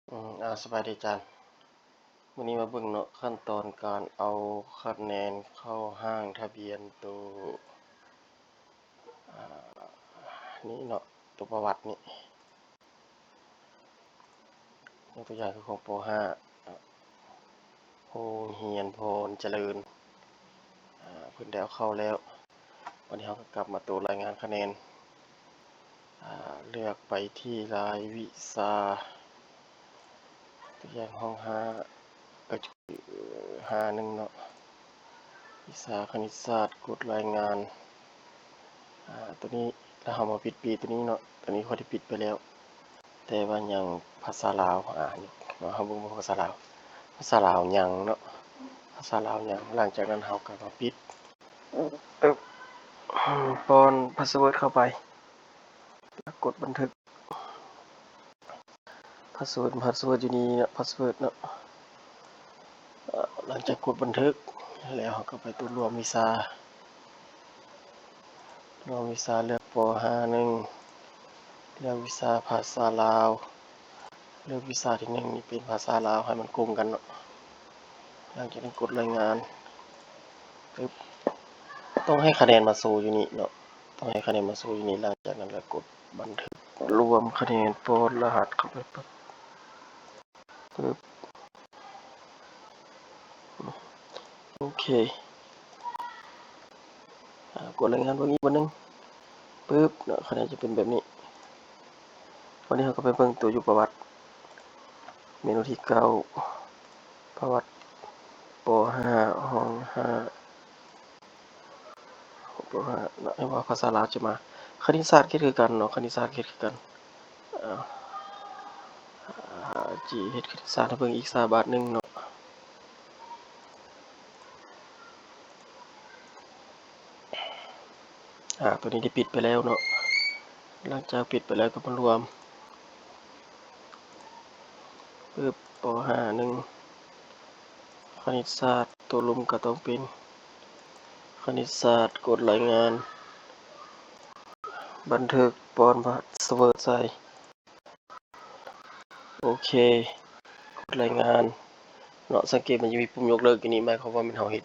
สบายดีจันวันนี้มาเบิ่งเนาะขั้นตอนการเอาคะแนนเข้าห้างทะเบียนตัวนี้เนาะตัวประวัตินี่ตัวอย่างคือของป .5 โรงเรียนโพนเจริญเพิ่นได้เอาเข้าแล้ววันนี้เราก็กลับมาตัวรายงานคะแนนเลือกไปที่รายวิชาตัวอย่างห้อง51เนาะวิชาคณิตศาสตร์กดรายงานตัวนี้ถ้าเรามาปิดปีตัวนี้เนาะตัวนี้เขาได้ปิดไปแล้วแต่ว่ายังภาษาลาวนี่เราเบิ่งภาษาลาวยังเนาะภาษาลาวยังหลังจากนั้นเราก็มาปิดป้อนพาสเวิร์ดเข้าไปแล้วกดบันทึกพาสเวิร์ดอยู่นี่เนาะพาสเวิร์ดเนาะหลังจากกดบันทึกแล้วเราก็ไปตัวรวมวิชาเลือกป .51 เลือกวิชาภาษาลาวเลือกวิชาที่1นี่เป็นภาษาลาวให้มันกลมกันเนาะหลังจากนั้นกดรายงานปึ๊บต้องให้คะแนนมาโชว์อยู่นี่เนาะต้องให้คะแนนมาโชว์อยู่นี่หลังจากนั้นก็กดบันทึกรวมคะแนนป้อนรหัสเข้าไปปึ๊บโอเคกดรายงานเบิ่งอีกวันนึงปึ๊บเนาะคะแนนจะเป็นแบบนี้วันนี้เราก็ไปเบิ่งตัวอยู่ประวัติเมนูที่9ประวัติป .5 ห้อง5ป .5 เนาะว่าภาษาลาวจะมาคณิตศาสตร์คือกันเนาะคณิตศาสตร์คือกันจีเฮ็ดคณิตศาสตร์ให้เบิ่งอีก3 บาทนึงเนาะตัวนี้ได้ปิดไปแล้วเนาะหลังจากปิดไปแล้วก็มารวมปึ๊บป .5 คณิตศาสตร์ตัวรวมก็ต้องเป็นคณิตศาสตร์กดรายงานบันทึกป้อนพาสเวิร์ดใส่โอเคกดรายงานเนาะสังเกตมันจะมีปุ่มยกเลิกอยู่นี่หมายความว่ามันเฮาเฮ็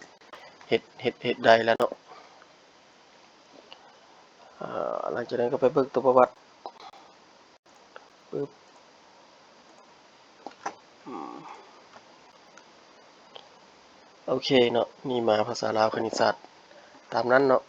ดได้แล้วเนาะหลังจากนั้นก็ไปเบิ่งตัวประวัติปึ๊บโอเคเนาะนี่มาภาษาลาวคณิตศาสตร์ตามนั้นเนาะ